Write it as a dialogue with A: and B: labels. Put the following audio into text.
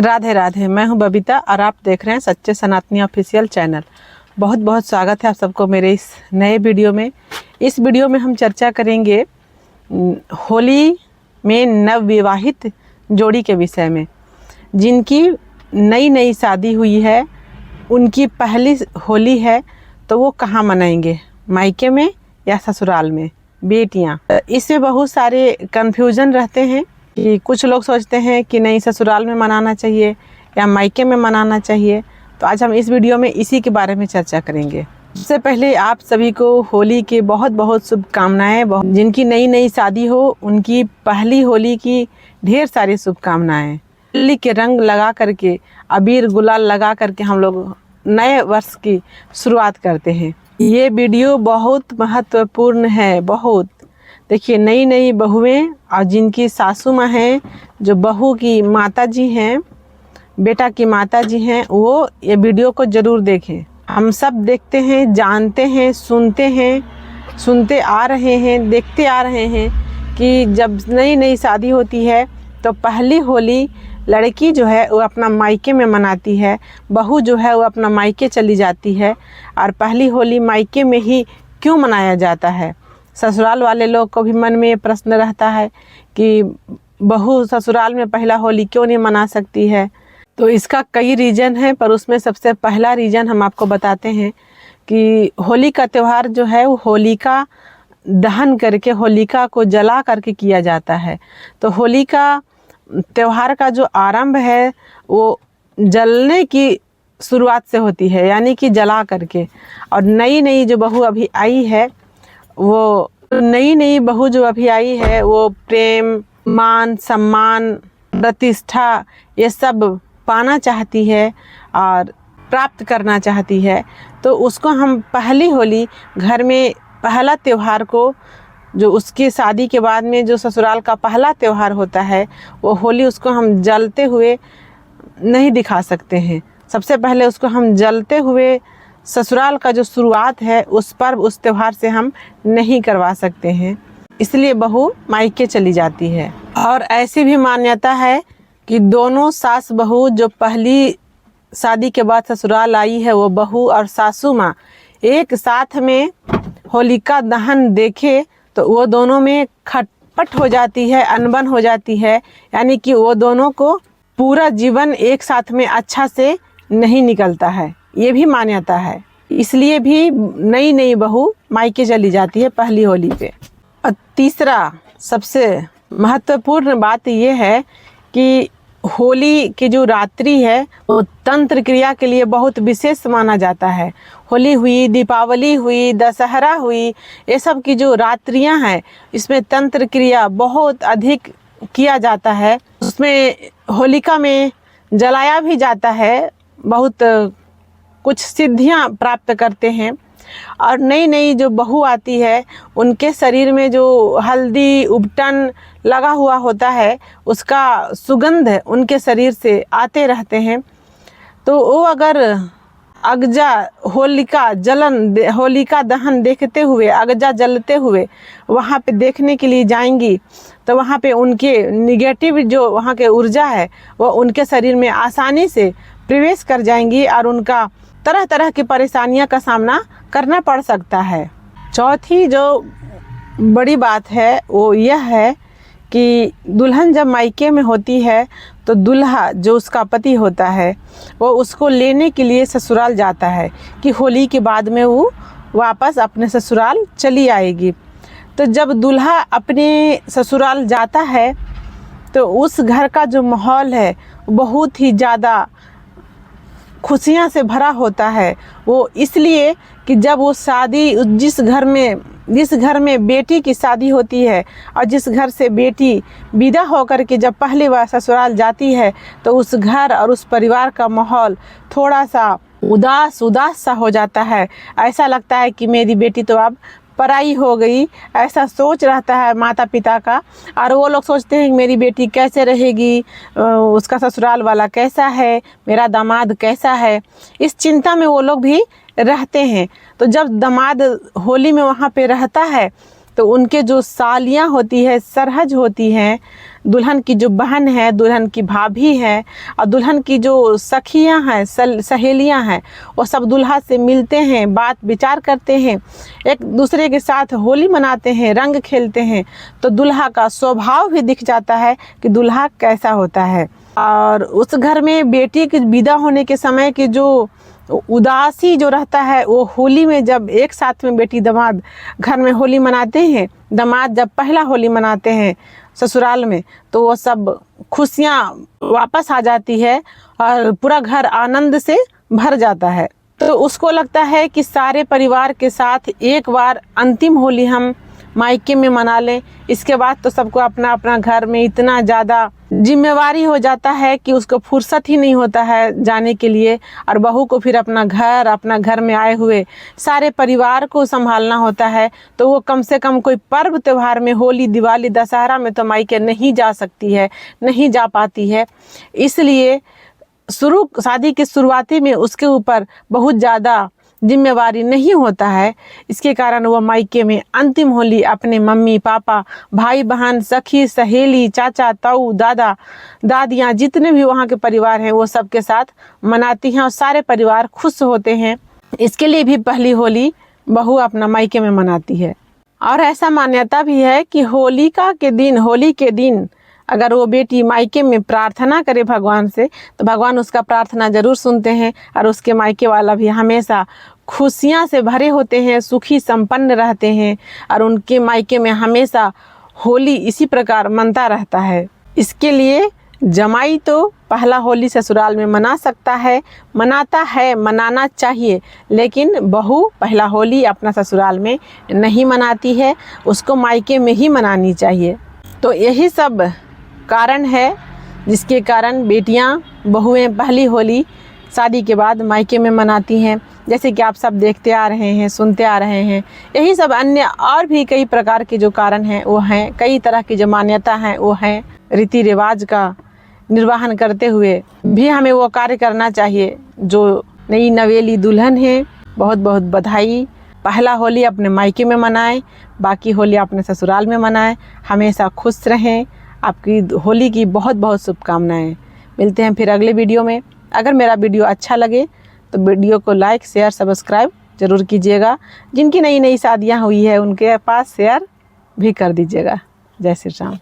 A: राधे राधे। मैं हूं बबीता और आप देख रहे हैं सच्चे सनातनी ऑफिशियल चैनल। बहुत बहुत स्वागत है आप सबको मेरे इस नए वीडियो में। इस वीडियो में हम चर्चा करेंगे होली में नवविवाहित जोड़ी के विषय में, जिनकी नई नई शादी हुई है, उनकी पहली होली है, तो वो कहाँ मनाएंगे, मायके में या ससुराल में। बेटियाँ, इसमें बहुत सारे कन्फ्यूज़न रहते हैं कि कुछ लोग सोचते हैं कि नहीं ससुराल में मनाना चाहिए या मायके में मनाना चाहिए। तो आज हम इस वीडियो में इसी के बारे में चर्चा करेंगे। सबसे पहले आप सभी को होली की बहुत बहुत शुभकामनाएं। जिनकी नई नई शादी हो उनकी पहली होली की ढेर सारी शुभकामनाएं। होली के रंग लगा करके, अबीर गुलाल लगा करके हम लोग नए वर्ष की शुरुआत करते हैं। ये वीडियो बहुत महत्वपूर्ण है, बहुत। देखिए, नई नई बहुएं और जिनकी सासू माँ हैं, जो बहू की माता जी हैं, बेटा की माता जी हैं, वो ये वीडियो को ज़रूर देखें। हम सब देखते हैं, जानते हैं, सुनते आ रहे हैं, देखते आ रहे हैं कि जब नई नई शादी होती है तो पहली होली लड़की जो है वो अपना मायके में मनाती है, बहू जो है वो अपना मायके चली जाती है। और पहली होली मायके में ही क्यों मनाया जाता है? ससुराल वाले लोग को भी मन में ये प्रश्न रहता है कि बहू ससुराल में पहला होली क्यों नहीं मना सकती है। तो इसका कई रीज़न है, पर उसमें सबसे पहला रीज़न हम आपको बताते हैं कि होली का त्यौहार जो है वो होलिका दहन करके, होलिका को जला करके किया जाता है। तो होली का त्यौहार का जो आरंभ है वो जलने की शुरुआत से होती है, यानी कि जला करके। और नई नई जो बहू अभी आई है, वो नई बहू जो अभी आई है वो प्रेम, मान, सम्मान, प्रतिष्ठा ये सब पाना चाहती है और प्राप्त करना चाहती है। तो उसको हम पहली होली घर में, पहला त्यौहार को, जो उसकी शादी के बाद में जो ससुराल का पहला त्यौहार होता है, वो होली, उसको हम जलते हुए नहीं दिखा सकते हैं। सबसे पहले उसको हम जलते हुए ससुराल का जो शुरुआत है उस पर्व, उस त्यौहार से हम नहीं करवा सकते हैं, इसलिए बहू मायके चली जाती है। और ऐसी भी मान्यता है कि दोनों सास बहू जो पहली शादी के बाद ससुराल आई है, वो बहू और सासू माँ एक साथ में होलिका दहन देखे तो वो दोनों में खटपट हो जाती है, अनबन हो जाती है, यानी कि वो दोनों को पूरा जीवन एक साथ में अच्छा से नहीं निकलता है, ये भी मान्यता है। इसलिए भी नई नई बहू मायके चली जाती है पहली होली पे। और तीसरा सबसे महत्वपूर्ण बात ये है कि होली की जो रात्रि है वो तंत्र क्रिया के लिए बहुत विशेष माना जाता है। होली हुई, दीपावली हुई, दशहरा हुई, ये सब की जो रात्रियां हैं, इसमें तंत्र क्रिया बहुत अधिक किया जाता है। उसमें होलिका में जलाया भी जाता है, बहुत कुछ सिद्धियां प्राप्त करते हैं। और नई नई जो बहू आती है उनके शरीर में जो हल्दी उबटन लगा हुआ होता है, उसका सुगंध उनके शरीर से आते रहते हैं। तो वो अगर अगजा होलिका दहन देखते हुए, अगजा जलते हुए वहाँ पे देखने के लिए जाएंगी, तो वहाँ पे उनके निगेटिव जो वहाँ के ऊर्जा है वो उनके शरीर में आसानी से प्रवेश कर जाएंगी और उनका तरह तरह की परेशानियां का सामना करना पड़ सकता है। चौथी जो बड़ी बात है वो यह है कि दुल्हन जब मायके में होती है तो दूल्हा जो उसका पति होता है वो उसको लेने के लिए ससुराल जाता है कि होली के बाद में वो वापस अपने ससुराल चली आएगी। तो जब दूल्हा अपने ससुराल जाता है तो उस घर का जो माहौल है बहुत ही ज़्यादा खुशियाँ से भरा होता है। वो इसलिए कि जब वो शादी, जिस घर में बेटी की शादी होती है और जिस घर से बेटी विदा होकर के जब पहली बार ससुराल जाती है, तो उस घर और उस परिवार का माहौल थोड़ा सा उदास सा हो जाता है। ऐसा लगता है कि मेरी बेटी तो अब पराई हो गई, ऐसा सोच रहता है माता पिता का। और वो लोग सोचते हैं कि मेरी बेटी कैसे रहेगी, उसका ससुराल वाला कैसा है, मेरा दामाद कैसा है, इस चिंता में वो लोग भी रहते हैं। तो जब दामाद होली में वहाँ पे रहता है तो उनके जो सालियाँ होती है, सरहज होती हैं, दुल्हन की जो बहन है, दुल्हन की भाभी है और दुल्हन की जो सखियाँ हैं, सहेलियाँ हैं, वो सब दुल्हा से मिलते हैं, बात विचार करते हैं, एक दूसरे के साथ होली मनाते हैं, रंग खेलते हैं। तो दुल्हा का स्वभाव भी दिख जाता है कि दुल्हा कैसा होता है। और उस घर में बेटी के विदा होने के समय की जो उदासी जो रहता है, वो होली में जब एक साथ में बेटी दामाद घर में होली मनाते हैं, दामाद जब पहला होली मनाते हैं ससुराल में, तो वो सब खुशियाँ वापस आ जाती है और पूरा घर आनंद से भर जाता है। तो उसको लगता है कि सारे परिवार के साथ एक बार अंतिम होली हम मायके में मना लें। इसके बाद तो सबको अपना अपना घर में इतना ज़्यादा जिम्मेवारी हो जाता है कि उसको फुर्सत ही नहीं होता है जाने के लिए, और बहू को फिर अपना घर में आए हुए सारे परिवार को संभालना होता है। तो वो कम से कम कोई पर्व त्यौहार में, होली, दिवाली, दशहरा में तो मायके नहीं जा सकती है, नहीं जा पाती है। इसलिए शादी के शुरुआती में उसके ऊपर बहुत ज़्यादा जिम्मेवारी नहीं होता है। इसके कारण वह मायके में अंतिम होली अपने मम्मी पापा, भाई बहन, सखी सहेली, चाचा ताऊ, दादा दादियाँ, जितने भी वहाँ के परिवार हैं, वो सबके साथ मनाती हैं और सारे परिवार खुश होते हैं। इसके लिए भी पहली होली बहू अपना मायके में मनाती है। और ऐसा मान्यता भी है कि होली के दिन अगर वो बेटी मायके में प्रार्थना करे भगवान से, तो भगवान उसका प्रार्थना जरूर सुनते हैं और उसके मायके वाला भी हमेशा खुशियाँ से भरे होते हैं, सुखी संपन्न रहते हैं और उनके मायके में हमेशा होली इसी प्रकार मनता रहता है। इसके लिए जमाई तो पहला होली ससुराल में मना सकता है, मनाता है, मनाना चाहिए, लेकिन बहू पहला होली अपना ससुराल में नहीं मनाती है, उसको मायके में ही मनानी चाहिए। तो यही सब कारण है जिसके कारण बेटियां, बहुएं पहली होली शादी के बाद मायके में मनाती हैं। जैसे कि आप सब देखते आ रहे हैं, सुनते आ रहे हैं। यही सब अन्य और भी कई प्रकार के जो कारण हैं वो हैं, कई तरह की जो मान्यता हैं वो हैं। रीति रिवाज का निर्वहन करते हुए भी हमें वो कार्य करना चाहिए। जो नई नवेली दुल्हन है, बहुत बहुत बधाई। पहला होली अपने मायके में मनाएं, बाकी होली अपने ससुराल में मनाएं। हमेशा खुश रहें। आपकी होली की बहुत बहुत शुभकामनाएं। मिलते हैं फिर अगले वीडियो में। अगर मेरा वीडियो अच्छा लगे तो वीडियो को लाइक, शेयर, सब्सक्राइब ज़रूर कीजिएगा। जिनकी नई नई शादियां हुई है उनके पास शेयर भी कर दीजिएगा। जय श्री राम।